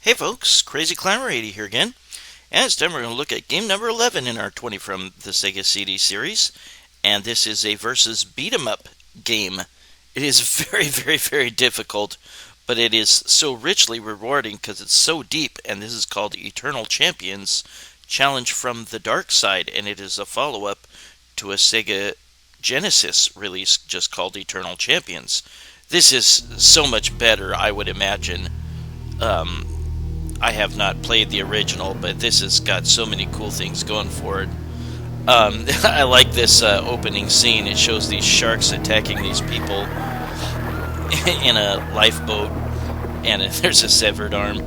Hey folks, Crazy Climber 80 here again, and it's time we're going to look at game number 11 in our 20 from the Sega CD series, and this is a versus beat 'em up game. It is very, very, very difficult, but it is so richly rewarding because it's so deep, and this is called Eternal Champions Challenge from the Dark Side, and it is a follow-up to a Sega Genesis release just called Eternal Champions. This is so much better, I would imagine. I have not played the original, but this has got so many cool things going for it. I like this opening scene. It shows these sharks attacking these people in a lifeboat, and there's a severed arm.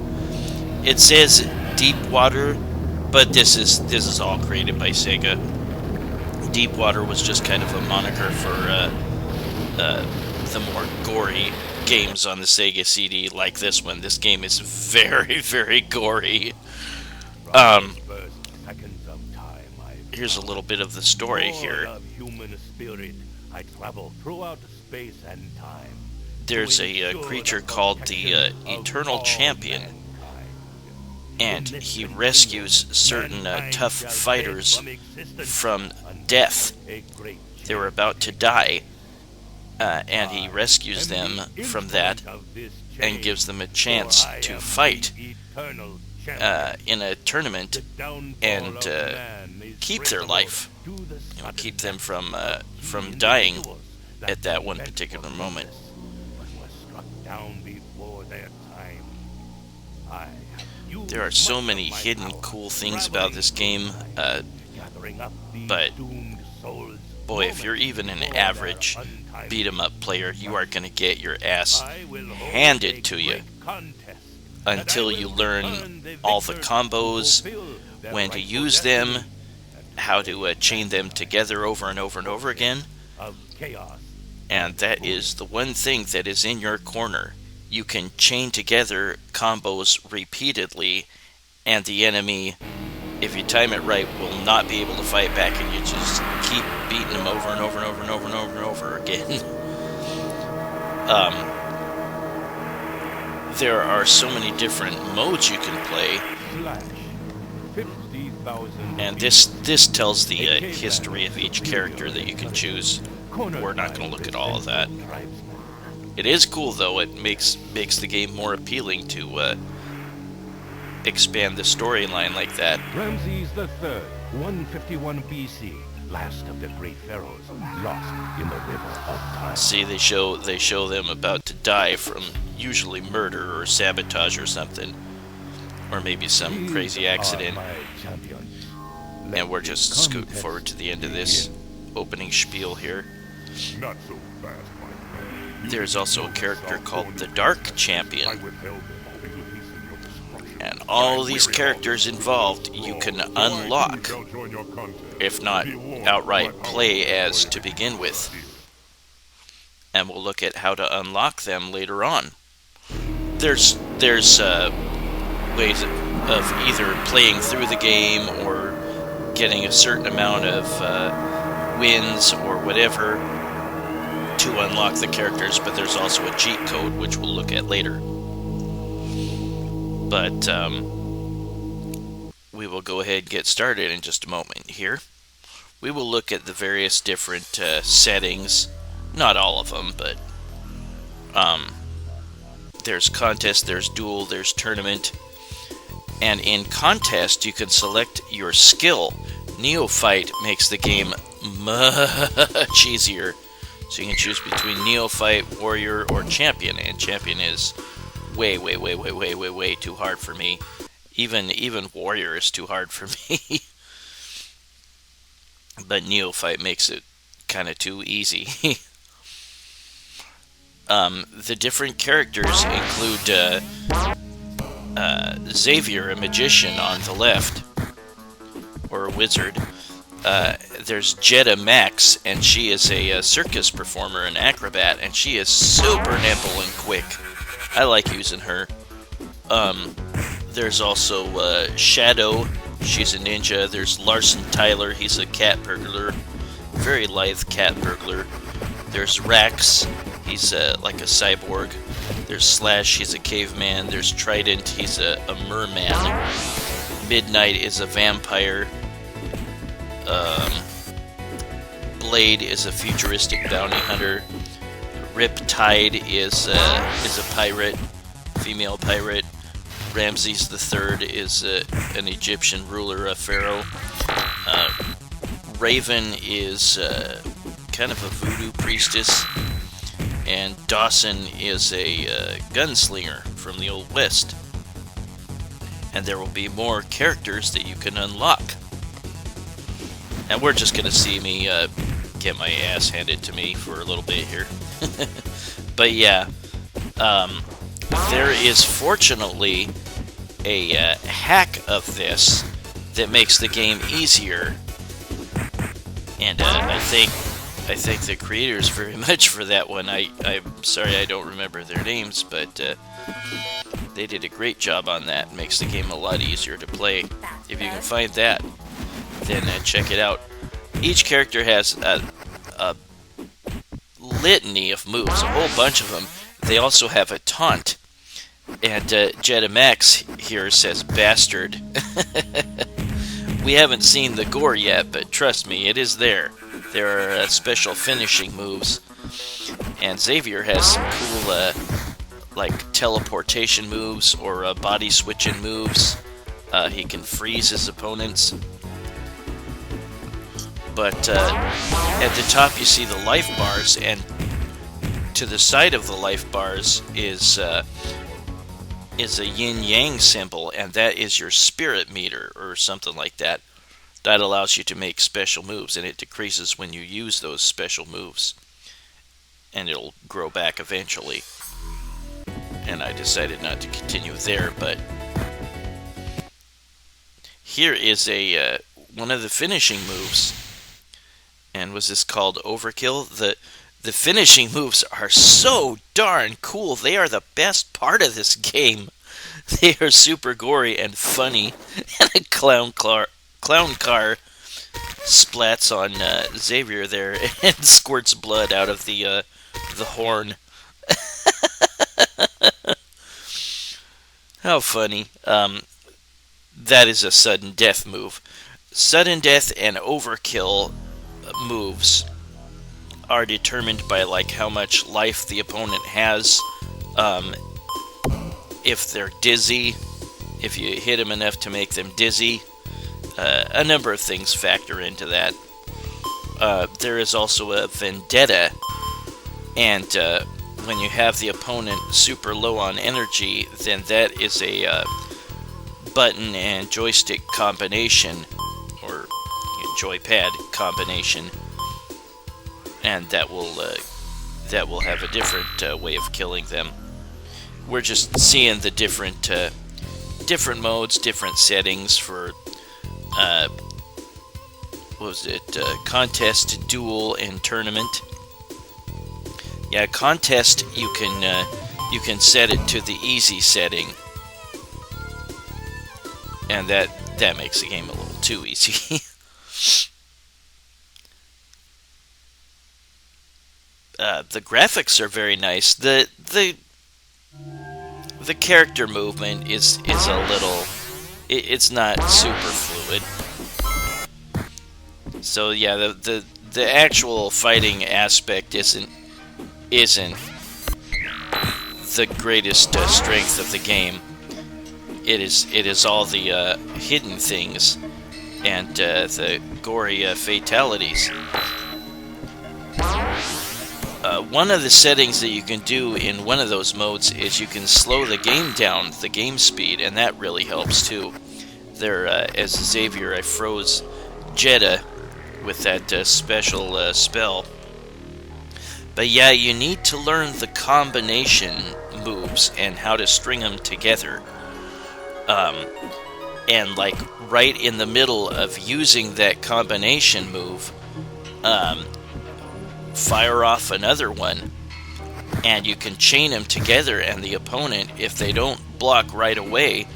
It says deep water, but this is all created by Sega. Deep water was just kind of a moniker for the more gory games on the Sega CD, like this one. This game is very, very gory. Here's a little bit of the story here. There's a creature called the Eternal Champion, and he rescues certain tough fighters from death. They were about to die. And he rescues them from that and gives them a chance to fight in a tournament and keep their life, keep them from dying at that one particular moment. There are so many hidden cool things about this game, but boy, if you're even an average beat-em-up player, you are going to get your ass handed to you until you learn all the combos, when to use them, how to chain them together over and over and over again. And that is the one thing that is in your corner. You can chain together combos repeatedly, and the enemy, if you time it right, will not be able to fight back, and you just keep beating them over and over and over and over and over and over again. There are so many different modes you can play, and this tells the history of each character that you can choose. We're not going to look at all of that. It is cool, though. It makes the game more appealing to expand the storyline like that. Ramses III, 151 BC, last of the great pharaohs, lost in the river of time. See, they show them about to die from usually murder or sabotage or something, or maybe some crazy accident. And we're just scooting forward to the end of this opening spiel here. Not so fast, my There's also a character called the Dark Champion. And all these characters involved you can unlock, if not outright play as to begin with. And we'll look at how to unlock them later on. There's ways of either playing through the game or getting a certain amount of wins or whatever to unlock the characters, but there's also a cheat code which we'll look at later. But we will go ahead and get started in just a moment here. We will look at the various different settings Not all of them, but there's contest, there's duel, there's tournament. And in contest, you can select your skill. Neophyte makes the game much easier. So you can choose between Neophyte, Warrior, or Champion. And Champion is way too hard for me. Even Warrior is too hard for me. But Neophyte makes it kind of too easy. The different characters include Xavier, a magician, on the left, or a wizard. There's Jetta Max, and she is a circus performer, an acrobat, and she is super nimble and quick. I like using her. There's also Shadow, she's a ninja. There's Larson Tyler, he's a cat burglar, very lithe cat burglar. There's Rax, he's like a cyborg. There's Slash, he's a caveman. There's Trident, he's a merman. Midnight is a vampire. Blade is a futuristic bounty hunter. Riptide is a pirate, female pirate. Ramses III is an Egyptian ruler, a pharaoh. Raven is kind of a voodoo priestess. And Dawson is a gunslinger from the Old West. And there will be more characters that you can unlock. And we're just going to see me get my ass handed to me for a little bit here. But yeah, there is fortunately a hack of this that makes the game easier. And I thank the creators very much for that one. I'm sorry I don't remember their names, but they did a great job on that. It makes the game a lot easier to play. If you can find that, then check it out. Each character has a litany of moves, a whole bunch of them. They also have a taunt. And Jetta Max here says bastard. We haven't seen the gore yet, but trust me, it is there. There are special finishing moves. And Xavier has some cool like teleportation moves or body switching moves. He can freeze his opponents. But at the top you see the life bars, and to the side of the life bars is a yin-yang symbol, and that is your spirit meter or something like that. That allows you to make special moves, and it decreases when you use those special moves. And it'll grow back eventually. And I decided not to continue there, but here is a one of the finishing moves. And was this called Overkill? The finishing moves are so darn cool. They are the best part of this game. They are super gory and funny. And a clown car splats on Xavier there and squirts blood out of the horn. How funny. That is a sudden death move. Sudden death and overkill moves are determined by like how much life the opponent has. If they're dizzy, if you hit them enough to make them dizzy. A number of things factor into that. There is also a vendetta, and when you have the opponent super low on energy, then that is a button and joystick combination, or joypad combination, and that will have a different way of killing them. We're just seeing the different modes, different settings for contest, duel, and tournament. Yeah, contest you can set it to the easy setting, and that makes the game a little too easy. The graphics are very nice. The character movement is a little. It's not super fluid. So yeah, the actual fighting aspect isn't isn't the greatest strength of the game. It is all the hidden things and the gory fatalities. One of the settings that you can do in one of those modes is you can slow the game down, the game speed, and that really helps too. There, as Xavier, I froze Jeddah with that special spell. But yeah, you need to learn the combination moves and how to string them together. And like right in the middle of using that combination move, fire off another one, and you can chain them together, and the opponent, if they don't block right away,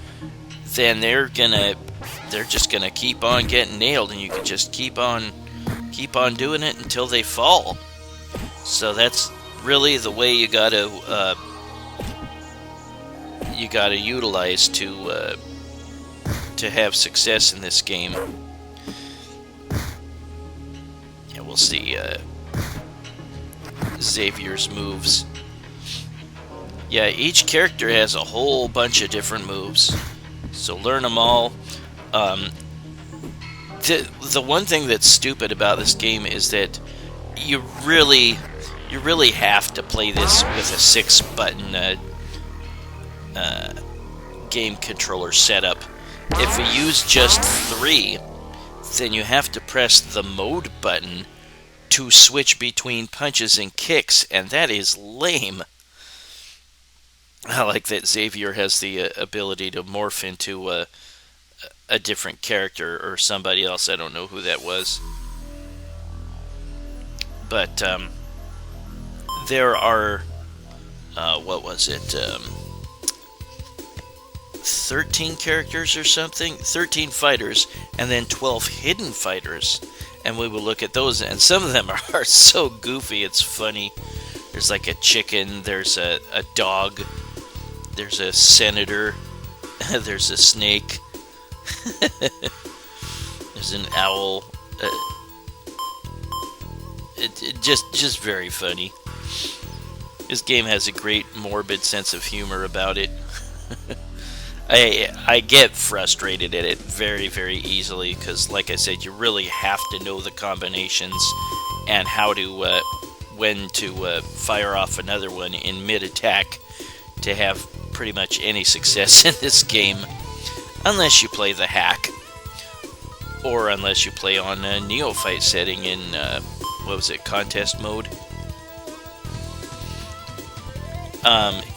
then they're just gonna keep on getting nailed, and you can just keep on doing it until they fall. So that's really the way you gotta utilize to have success in this game. Yeah, we'll see Xavier's moves. Yeah, each character has a whole bunch of different moves, so learn them all. The one thing that's stupid about this game is that you really have to play this with a 6-button game controller setup. If you use just 3, then you have to press the mode button to switch between punches and kicks, and that is lame. I like that Xavier has the ability to morph into a different character or somebody else. I don't know who that was. But there are, what was it, 13 characters or something? 13 fighters, and then 12 hidden fighters. And we will look at those, and some of them are so goofy, it's funny. There's like a chicken, there's a dog, there's a senator, there's a snake, there's an owl. It just very funny. This game has a great morbid sense of humor about it. I get frustrated at it very, very easily because, like I said, you really have to know the combinations and how to when to fire off another one in mid-attack to have pretty much any success in this game, unless you play the hack, or unless you play on a Neophyte setting in contest mode.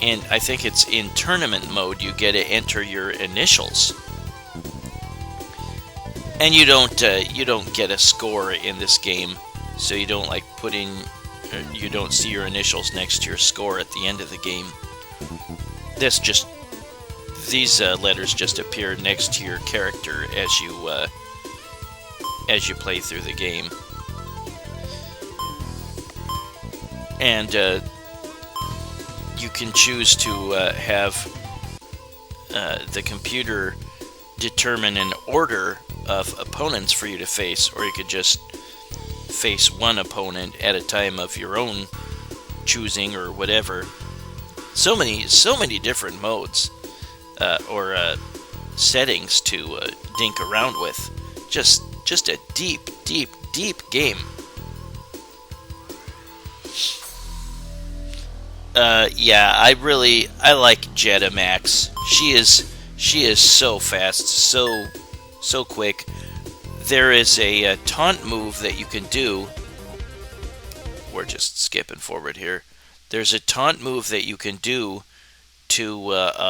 And I think it's in tournament mode you get to enter your initials, and you don't get a score in this game, so you don't you don't see your initials next to your score at the end of the game. These letters just appear next to your character as you play through the game, and you can choose to have the computer determine an order of opponents for you to face, or you could just face one opponent at a time of your own choosing or whatever. So many different modes or settings to dink around with. Just a deep game. Yeah, I like Jeddah Max. She is so fast, so quick. There is a taunt move that you can do. We're just skipping forward here. There's a taunt move that you can do to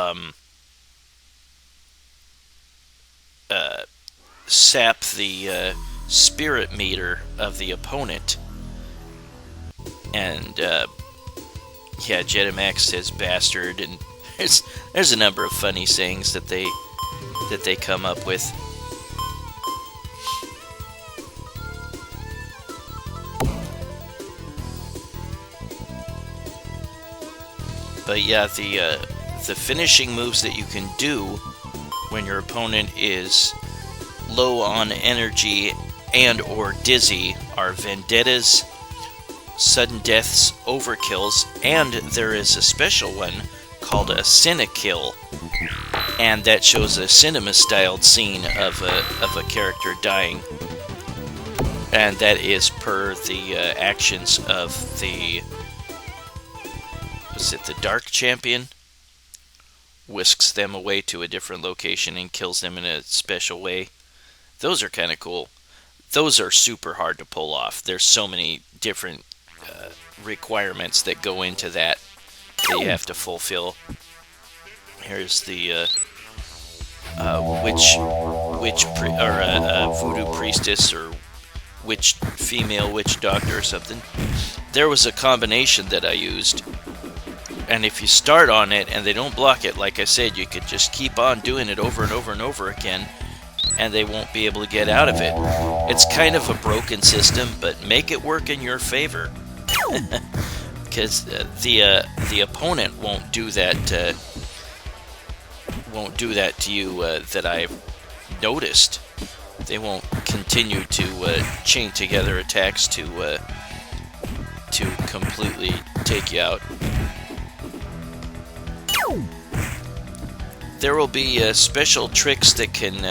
sap the spirit meter of the opponent. And yeah, Jeddah Max says bastard, and there's a number of funny sayings that they come up with. But yeah, the finishing moves that you can do when your opponent is low on energy and or dizzy are Vendettas, sudden deaths, overkills, and there is a special one called a Cinekill, and that shows a cinema-styled scene of a character dying, and that is per the actions of the Dark Champion. Whisks them away to a different location and kills them in a special way. Those are kind of cool. Those are super hard to pull off. There's so many different requirements that go into that you have to fulfill. Here's the voodoo priestess or female witch doctor or something. There was a combination that I used, and if you start on it and they don't block it, like I said, you could just keep on doing it over and over and over again, and they won't be able to get out of it. It's kind of a broken system, but make it work in your favor. Because the opponent won't do that to you that I've noticed. They won't continue to chain together attacks to completely take you out. There will be special tricks that can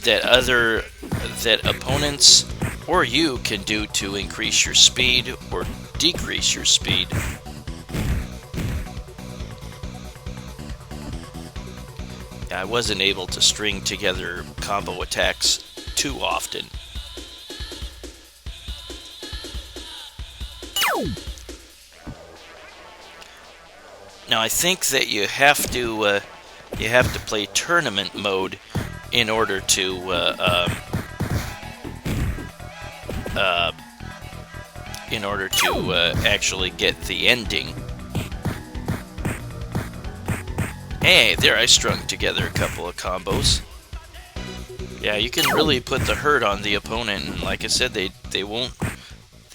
that opponents or you can do to increase your speed or decrease your speed. I wasn't able to string together combo attacks too often. Now I think that you have to play tournament mode in order to actually get the ending. Hey, there I strung together a couple of combos. Yeah, you can really put the hurt on the opponent, and like I said, they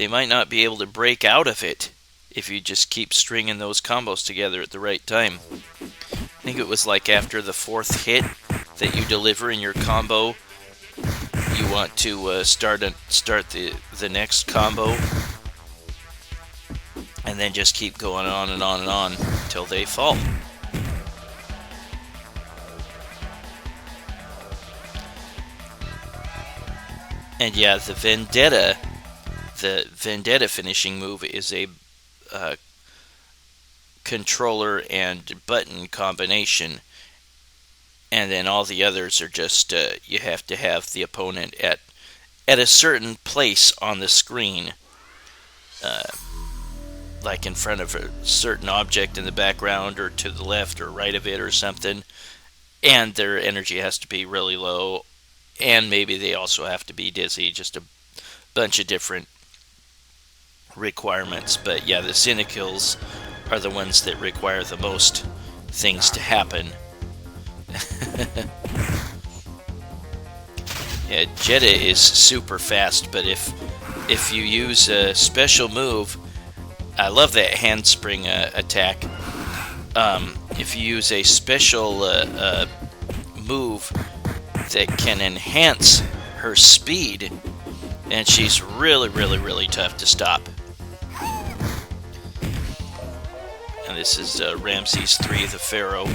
might not be able to break out of it if you just keep stringing those combos together at the right time. I think it was like after the 4th hit that you deliver in your combo, you want to start the next combo, and then just keep going on and on and on until they fall. And yeah, the Vendetta finishing move is a controller and button combination, and then all the others are just you have to have the opponent at a certain place on the screen, like in front of a certain object in the background or to the left or right of it or something, and their energy has to be really low, and maybe they also have to be dizzy. Just a bunch of different requirements. But yeah, the Cinekills are the ones that require the most things to happen. Yeah, Jetta is super fast, but if you use a special move, I love that handspring attack. If you use a special move that can enhance her speed, and she's really, really, really tough to stop. And this is Ramses III the Pharaoh.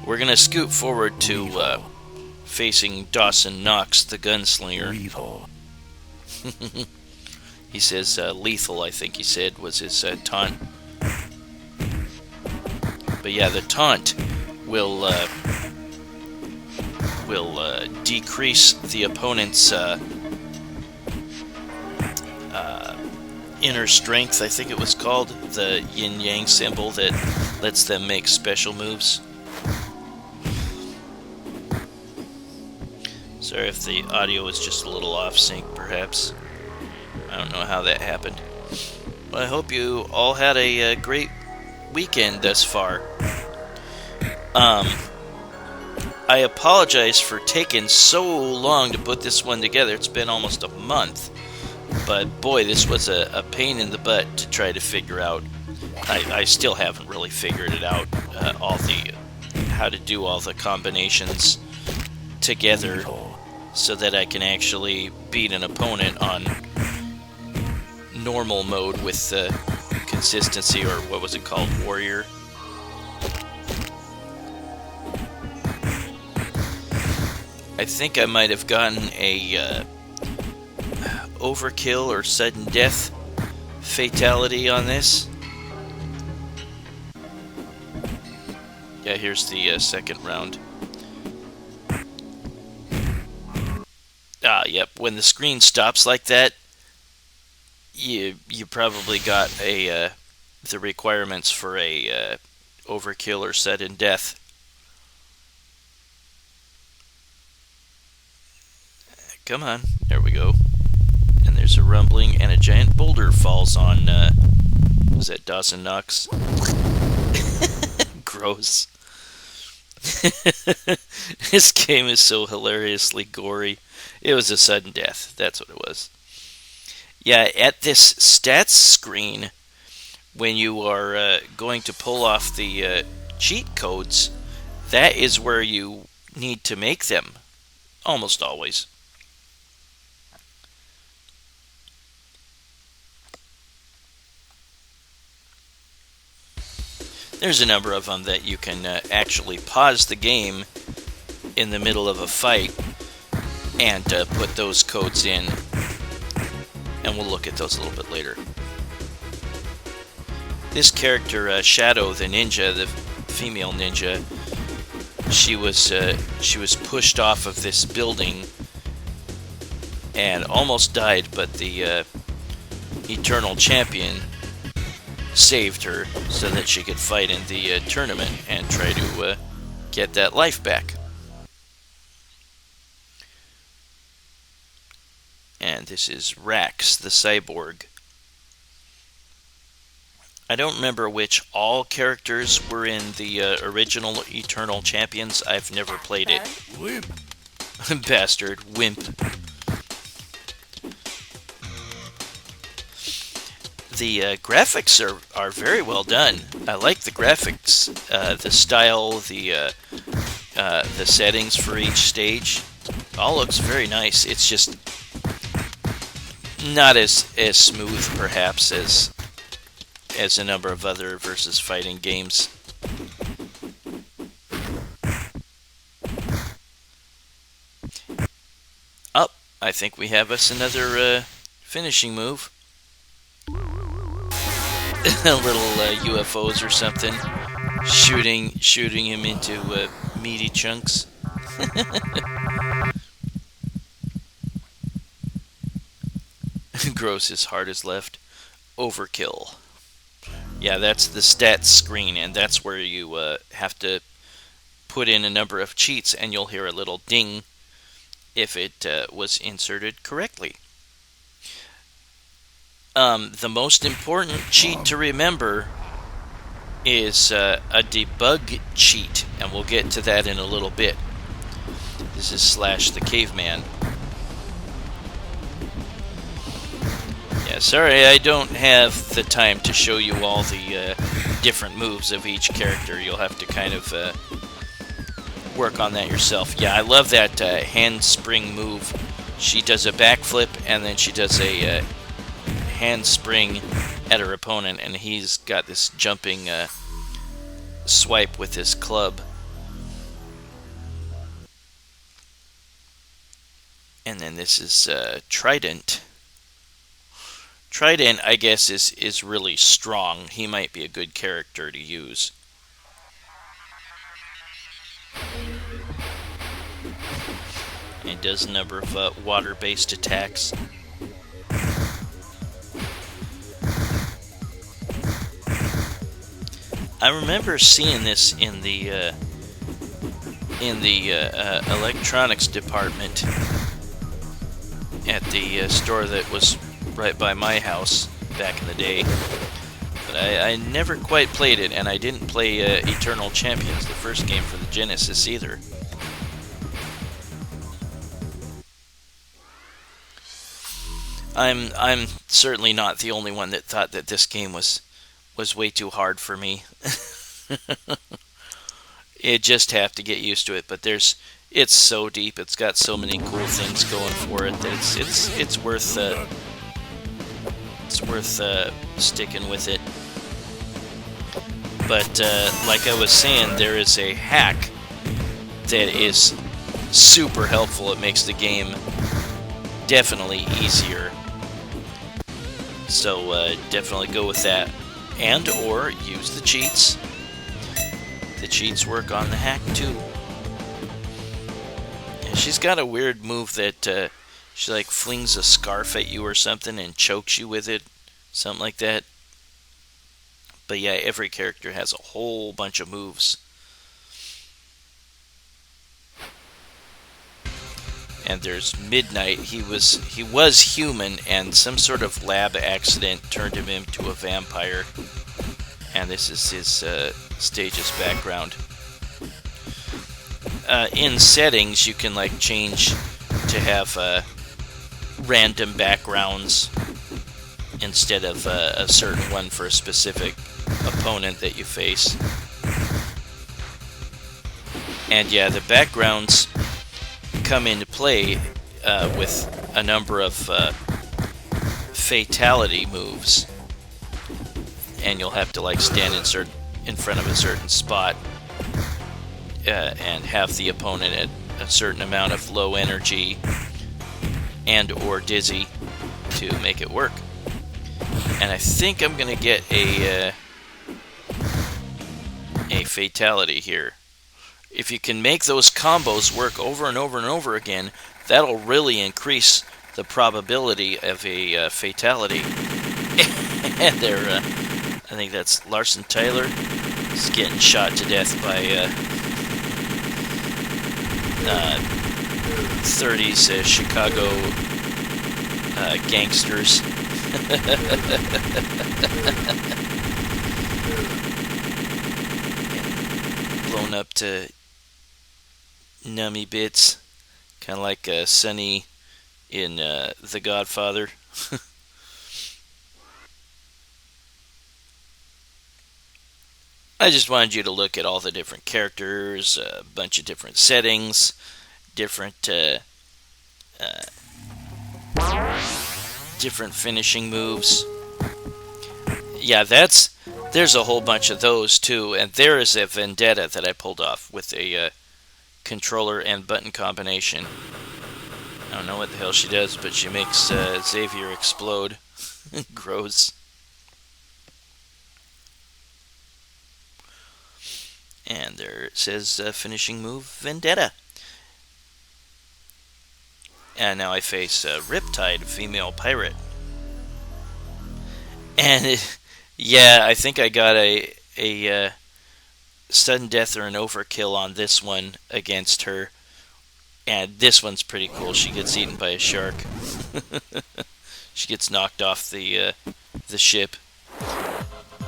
We're going to scoot forward to facing Dawson Knox, the gunslinger. Lethal. He says lethal, I think he said, was his taunt. But yeah, the taunt will decrease the opponent's inner strength, I think it was called, the yin-yang symbol that lets them make special moves. Sorry if the audio is just a little off sync, perhaps. I don't know how that happened. Well, I hope you all had a great weekend thus far. I apologize for taking so long to put this one together. It's been almost a month. But boy, this was a pain in the butt to try to figure out. I still haven't really figured it out, how to do all the combinations together so that I can actually beat an opponent on normal mode with consistency, or what was it called, warrior. I think I might have gotten a overkill or sudden death fatality on this. Yeah, here's the second round. Yep. When the screen stops like that, you probably got the requirements for a overkill or sudden death. Come on, there we go. And there's a rumbling, and a giant boulder falls on. Was that Dawson Knox? Gross. This game is so hilariously gory. It was a sudden death. That's what it was. Yeah, at this stats screen, when you are going to pull off the cheat codes, that is where you need to make them. Almost always. There's a number of them that you can actually pause the game in the middle of a fight and put those codes in, and we'll look at those a little bit later. This character, Shadow the ninja, the female ninja, she was pushed off of this building and almost died, but the Eternal Champion saved her so that she could fight in the tournament and try to get that life back. And this is Rax, the cyborg. I don't remember which all characters were in the original Eternal Champions. I've never played it. Wimp. Bastard. Wimp. The graphics are very well done. I like the graphics, the style, the settings for each stage. All looks very nice. It's just not as smooth, perhaps, as a number of other versus fighting games. Oh, I think we have us another finishing move. Little UFOs or something, shooting him into meaty chunks. Gross, his heart is left. Overkill. Yeah, that's the stats screen, and that's where you have to put in a number of cheats, and you'll hear a little ding if it was inserted correctly. The most important cheat to remember is a debug cheat, and we'll get to that in a little bit. This is Slash the Caveman. Yeah, sorry, I don't have the time to show you all the different moves of each character. You'll have to kind of work on that yourself. Yeah, I love that handspring move. She does a backflip, and then she does a handspring at her opponent, and he's got this jumping swipe with his club. And then this is Trident. Trident, I guess, is really strong. He might be a good character to use. And does a number of water-based attacks. I remember seeing this in the electronics department at the store that was right by my house back in the day. But I never quite played it, and I didn't play Eternal Champions, the first game for the Genesis, either. I'm certainly not the only one that thought that this game was way too hard for me. You just have to get used to it. But it's so deep. It's got so many cool things going for it that it's worth sticking with it. But like I was saying, there is a hack that is super helpful. It makes the game definitely easier. So definitely go with that, and or use the cheats. The cheats work on the hack too. And she's got a weird move that she like flings a scarf at you or something and chokes you with it, something like that. But yeah, every character has a whole bunch of moves. And there's Midnight. He was human, and some sort of lab accident turned him into a vampire. And this is his stage's background. In settings, you can like change to have random backgrounds instead of a certain one for a specific opponent that you face. And yeah, the backgrounds come into play with a number of fatality moves, and you'll have to like stand in front of a certain spot and have the opponent at a certain amount of low energy and or dizzy to make it work. And I think I'm gonna get a fatality here. If you can make those combos work over and over and over again, that'll really increase the probability of a fatality. And there, I think that's Larson Tyler. He's getting shot to death by 30s Chicago gangsters. Blown up to nummy bits, kind of like Sonny in The Godfather. I just wanted you to look at all the different characters, a bunch of different settings, different different finishing moves. Yeah, there's a whole bunch of those too, and there is a Vendetta that I pulled off with a controller and button combination. I don't know what the hell she does, but she makes Xavier explode. Gross. And there it says finishing move Vendetta. And now I face Riptide, female pirate. And yeah, I think I got a sudden death or an overkill on this one against her. And this one's pretty cool. She gets eaten by a shark. She gets knocked off the ship.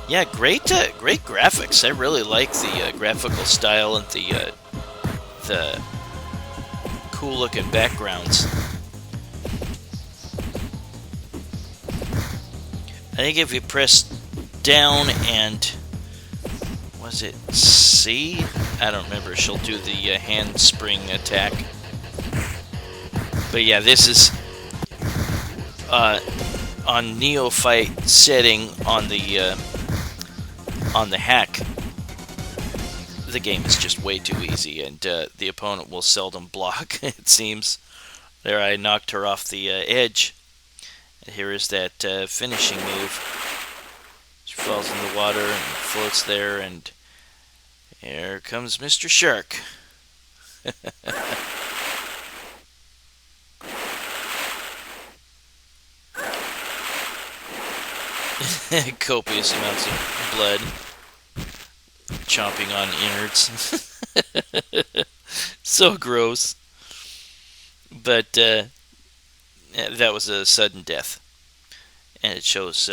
Yeah, great graphics. I really like the graphical style and the cool looking backgrounds. I think if you press down and was it C? I don't remember. She'll do the handspring attack. But yeah, this is on Neophyte setting on the hack. The game is just way too easy, and the opponent will seldom block. It seems. There, I knocked her off the edge. And here is that finishing move. She falls in the water and floats there, and here comes Mr. Shark. Copious amounts of blood chomping on innards. So gross. But that was a sudden death. And it shows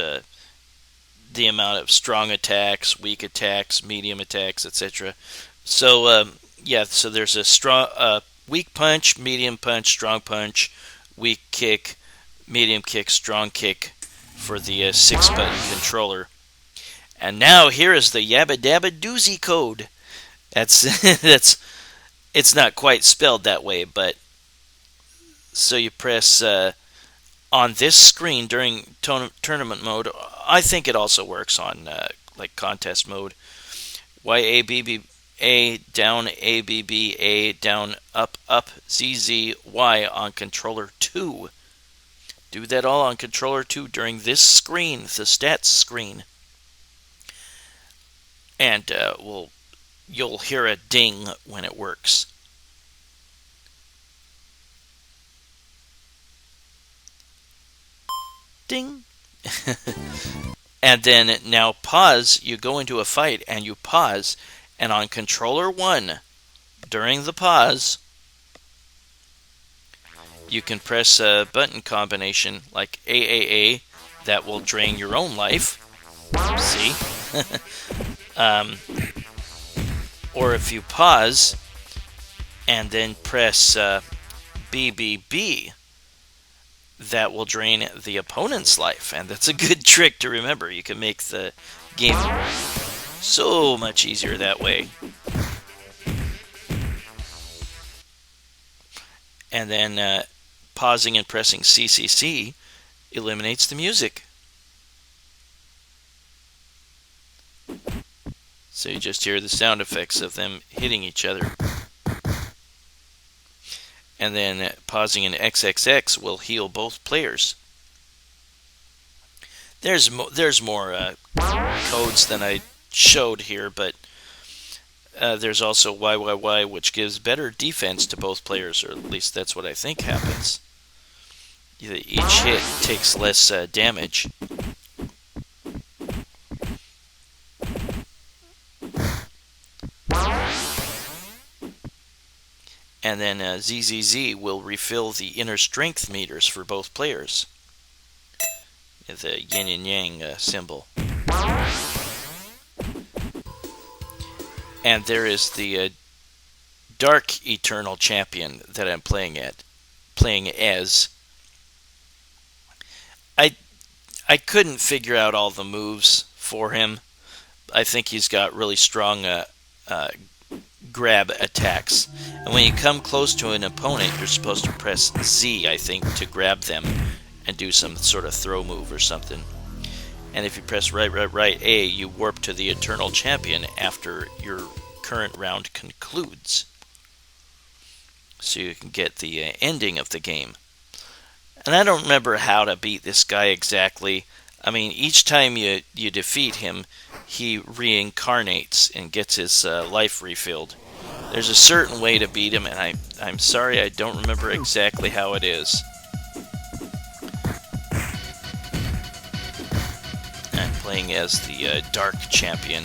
the amount of strong attacks, weak attacks, medium attacks, etc. So, yeah, so there's a strong, weak punch, medium punch, strong punch, weak kick, medium kick, strong kick for the 6-button controller. And now here is the Yabba Dabba Doozy code. That's It's not quite spelled that way, but so you press on this screen during tournament mode. I think it also works on like contest mode. YABBA down ABBA down up up ZZY on controller 2. Do that all on controller 2 during this screen, the stats screen. And you'll hear a ding when it works. Ding. And then now pause. You go into a fight and you pause. And on controller 1, during the pause, you can press a button combination like AAA that will drain your own life. See? Or if you pause and then press BBB, that will drain the opponent's life. And that's a good trick to remember. You can make the game so much easier that way. And then pausing and pressing CCC eliminates the music. So you just hear the sound effects of them hitting each other. And then pausing in XXX will heal both players. There's more codes than I showed here, but there's also YYY, which gives better defense to both players, or at least that's what I think happens. Each hit takes less damage. And then ZZZ will refill the inner strength meters for both players. The yin and yang symbol. And there is the Dark Eternal Champion that I'm playing as. I couldn't figure out all the moves for him. I think he's got really strong grab attacks. And when you come close to an opponent, you're supposed to press Z, I think, to grab them and do some sort of throw move or something. And if you press right A, you warp to the Eternal Champion after your current round concludes. So you can get the ending of the game. And I don't remember how to beat this guy exactly. I mean, each time you defeat him, he reincarnates and gets his life refilled. There's a certain way to beat him, and I'm sorry I don't remember exactly how it is. I'm playing as the Dark Champion.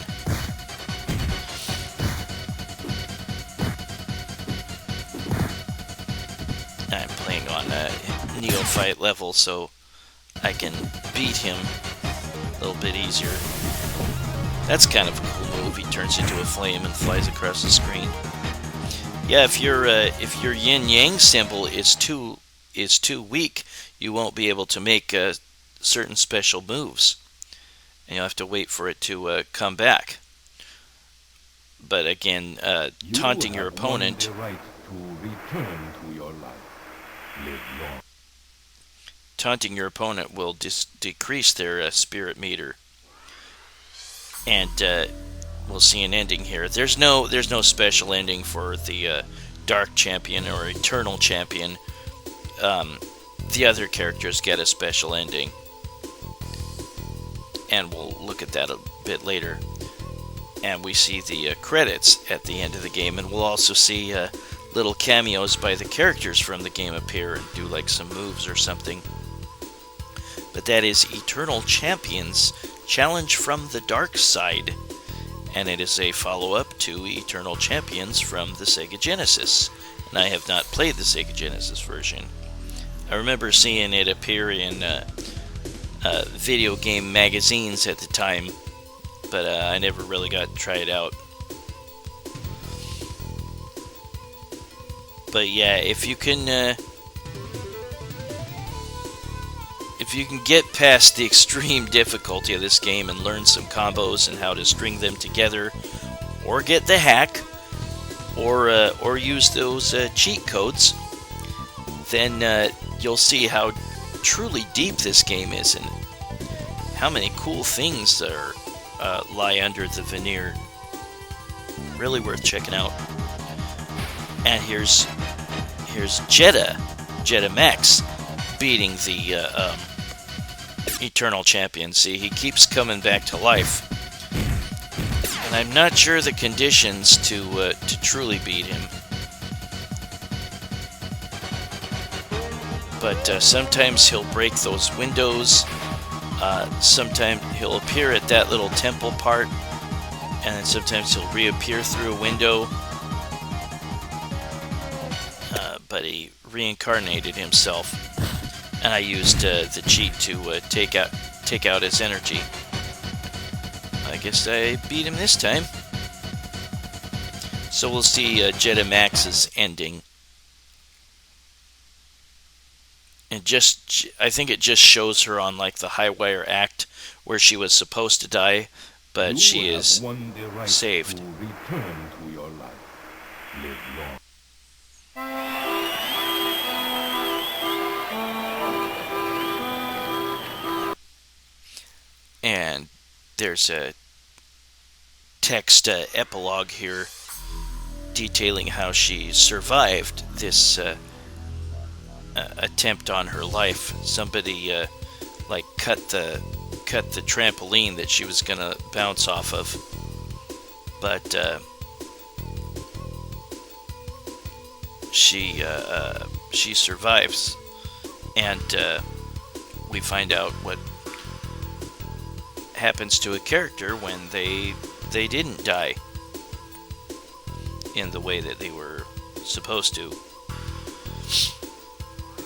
I'm playing on a Neophyte level, so I can beat him a little bit easier. That's kind of a cool move. He turns into a flame and flies across the screen. Yeah, if your yin yang symbol is too weak, you won't be able to make certain special moves, and you'll have to wait for it to come back. But again, taunting your opponent. The right to return to your life. Live long. Taunting your opponent will decrease their spirit meter, and we'll see an ending here. There's no special ending for the Dark Champion or Eternal Champion. The other characters get a special ending, and we'll look at that a bit later. And we see the credits at the end of the game, and we'll also see little cameos by the characters from the game appear and do like some moves or something. But that is Eternal Champions Challenge from the Dark Side, and it is a follow-up to Eternal Champions from the Sega Genesis, and I have not played the Sega Genesis version. I remember seeing it appear in video game magazines at the time, but I never really got to try it out. But yeah, if you can get past the extreme difficulty of this game and learn some combos and how to string them together, or get the hack, or use those cheat codes, then you'll see how truly deep this game is and how many cool things are lie under the veneer. Really worth checking out. And here's Jetta Max beating the Eternal Champion. See, he keeps coming back to life, and I'm not sure the conditions to truly beat him. But sometimes he'll break those windows. Sometimes he'll appear at that little temple part, and then sometimes he'll reappear through a window. But he reincarnated himself, and I used the cheat to take out his energy. I guess I beat him this time. So we'll see Jetta Max's ending. And I think it just shows her on like the high wire act where she was supposed to die, but she is saved. Return to your life. Live long. And there's a text epilogue here detailing how she survived this attempt on her life. Somebody like cut the trampoline that she was gonna bounce off of, but she survives, and we find out what happens to a character when they didn't die in the way that they were supposed to.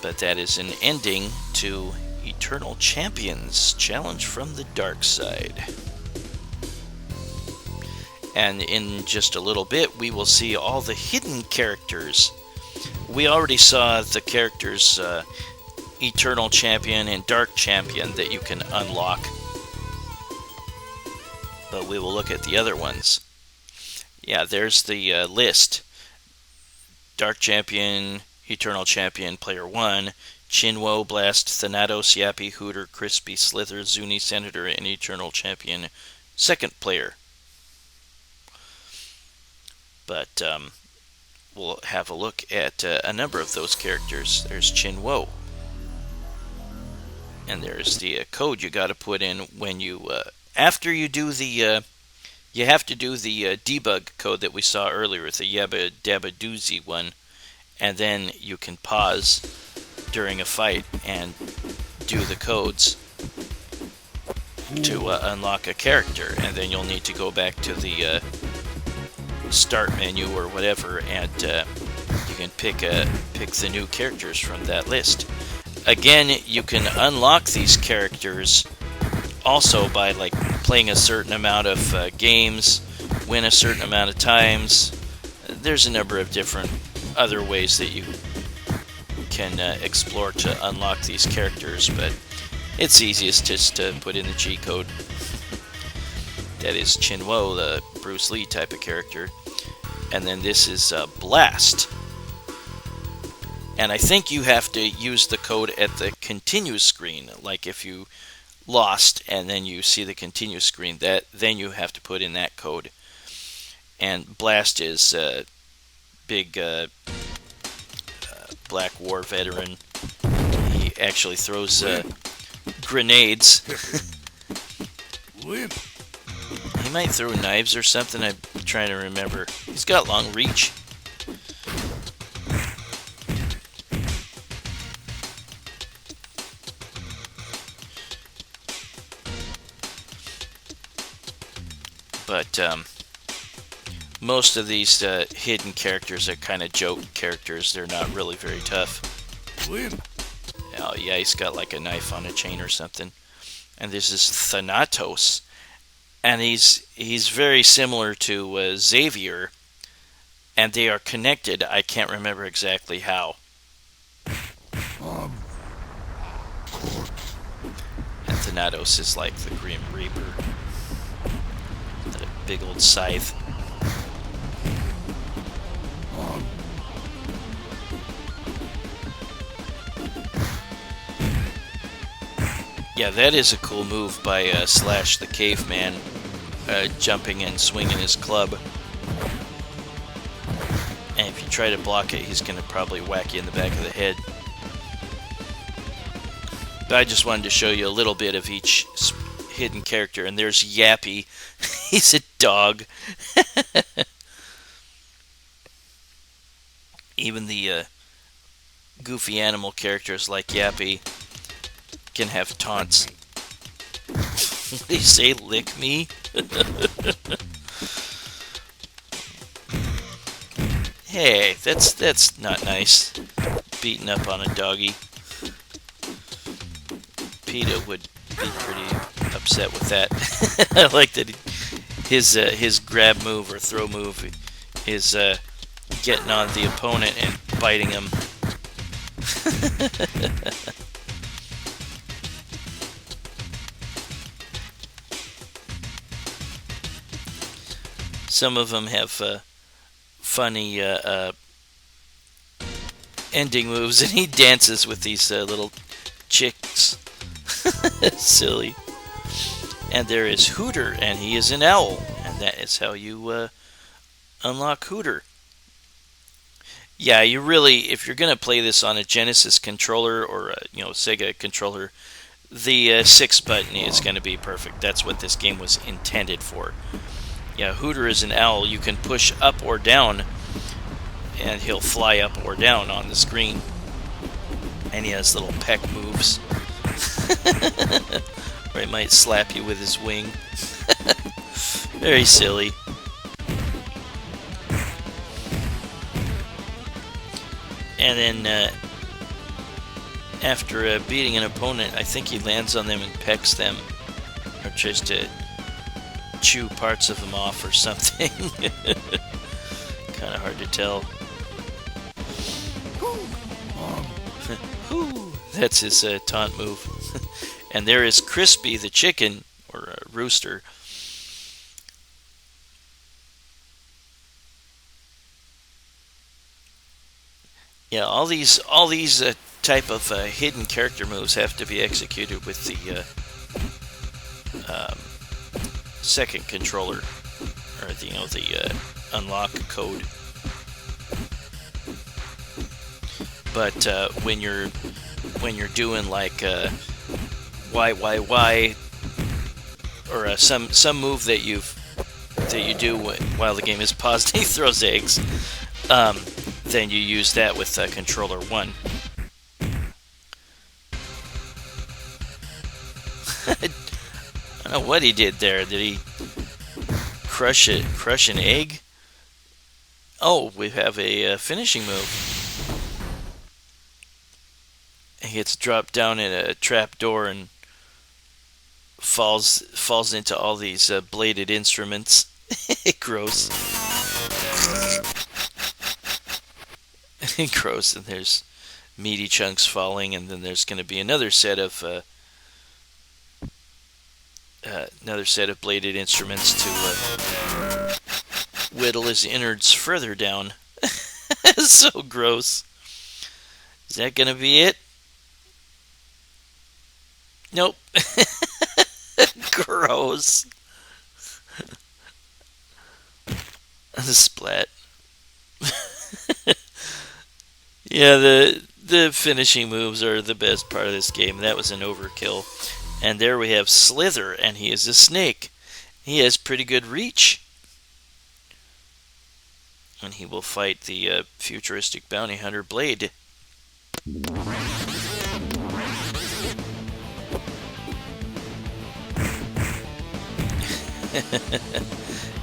But that is an ending to Eternal Champions Challenge from the Dark Side. And in just a little bit, we will see all the hidden characters. We already saw the characters Eternal Champion and Dark Champion that you can unlock. But we will look at the other ones. Yeah, there's the list. Dark Champion, Eternal Champion, Player 1, Chinwo, Blast, Thanatos, Yappy, Hooter, Crispy, Slither, Zuni, Senator, and Eternal Champion, second player. But we'll have a look at a number of those characters. There's Chinwo. And there's the code you got to put in when you... after you do the... you have to do the debug code that we saw earlier, the Yabba Dabba Doozy one. And then you can pause during a fight and do the codes to unlock a character. And then you'll need to go back to the start menu or whatever, and you can pick the new characters from that list. Again, you can unlock these characters also by like playing a certain amount of games, win a certain amount of times. There's a number of different other ways that you can explore to unlock these characters, but it's easiest just to put in the G code. That is Chinwo, the Bruce Lee type of character. And then this is Blast. And I think you have to use the code at the continue screen. Like if you lost and then you see the continue screen, then you have to put in that code. And Blast is big Black War veteran. He actually throws grenades. He might throw knives or something. I'm trying to remember. He's got long reach. But most of these hidden characters are kind of joke characters. They're not really very tough. Oh yeah, he's got like a knife on a chain or something. And this is Thanatos. And he's very similar to Xavier. And they are connected. I can't remember exactly how. And Thanatos is like the Grim Reaper. That big old scythe. Yeah, that is a cool move by Slash the Caveman, jumping and swinging his club. And if you try to block it, he's going to probably whack you in the back of the head. But I just wanted to show you a little bit of each hidden character. And there's Yappy. He's a dog. Even the goofy animal characters like Yappy can have taunts. What do you say, lick me? Hey, that's not nice. Beating up on a doggy. PETA would be pretty upset with that. I like that his grab move or throw move is getting on the opponent and biting him. Some of them have funny ending moves, and he dances with these little chicks. Silly. And there is Hooter, and he is an owl, and that is how you unlock Hooter. Yeah, you really, if you're gonna play this on a Genesis controller or a Sega controller, the 6 button is gonna be perfect. That's what this game was intended for. Yeah, Hooter is an owl. You can push up or down, and he'll fly up or down on the screen. And he has little peck moves. Or he might slap you with his wing. Very silly. And then after beating an opponent, I think he lands on them and pecks them, or tries to chew parts of them off or something. Kind of hard to tell. That's his taunt move. And there is Crispy the chicken, or rooster. Yeah, all these type of hidden character moves have to be executed with the second controller, or the unlock code. But when you're doing like Y, or some move that you do while the game is paused, he throws eggs. Then you use that with controller 1. I don't know what he did there. Did he crush an egg? Oh, we have a finishing move. He gets dropped down in a trap door and falls into all these bladed instruments. Gross. Gross. And there's meaty chunks falling, and then there's going to be another set of bladed instruments to whittle his innards further down. So gross. Is that going to be it? Nope. Gross. Splat. Yeah, the finishing moves are the best part of this game. That was an overkill. And there we have Slither, and he is a snake. He has pretty good reach. And he will fight the futuristic bounty hunter Blade.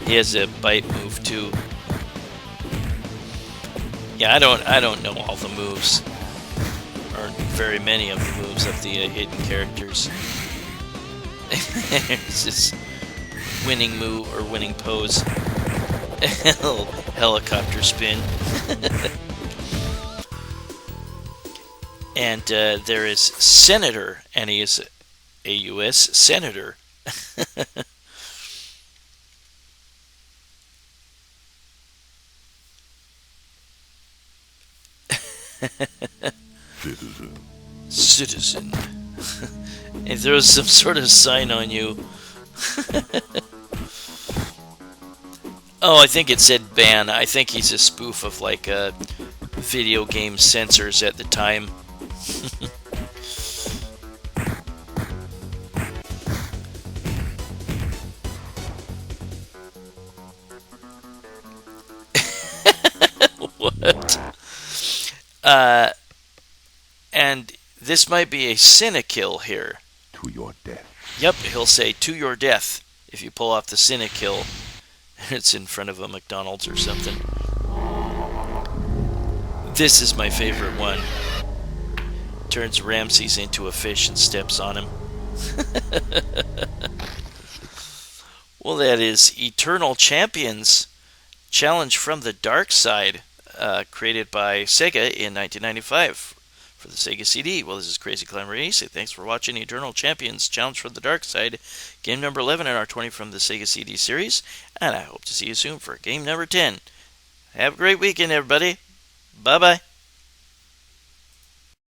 He has a bite move too. Yeah, I don't know all the moves, or very many of the moves of the hidden characters. It's this winning move or winning pose. A little helicopter spin. And there is Senator, and he is a U.S. Senator. Citizen. Citizen. He throws some sort of sign on you. Oh, I think it said ban. I think he's a spoof of like video game censors at the time. What? And this might be a Cinekill here. To your death. Yep, he'll say to your death if you pull off the Cinekill. It's in front of a McDonald's or something. This is my favorite one. Turns Ramses into a fish and steps on him. Well, that is Eternal Champions Challenge from the Dark Side, created by Sega in 1995 for the Sega CD. Well, this is Crazy Climber 86. Thanks for watching Eternal Champions Challenge from the Dark Side, game number 11 in our 20 from the Sega CD series, and I hope to see you soon for game number 10. Have a great weekend, everybody. Bye-bye.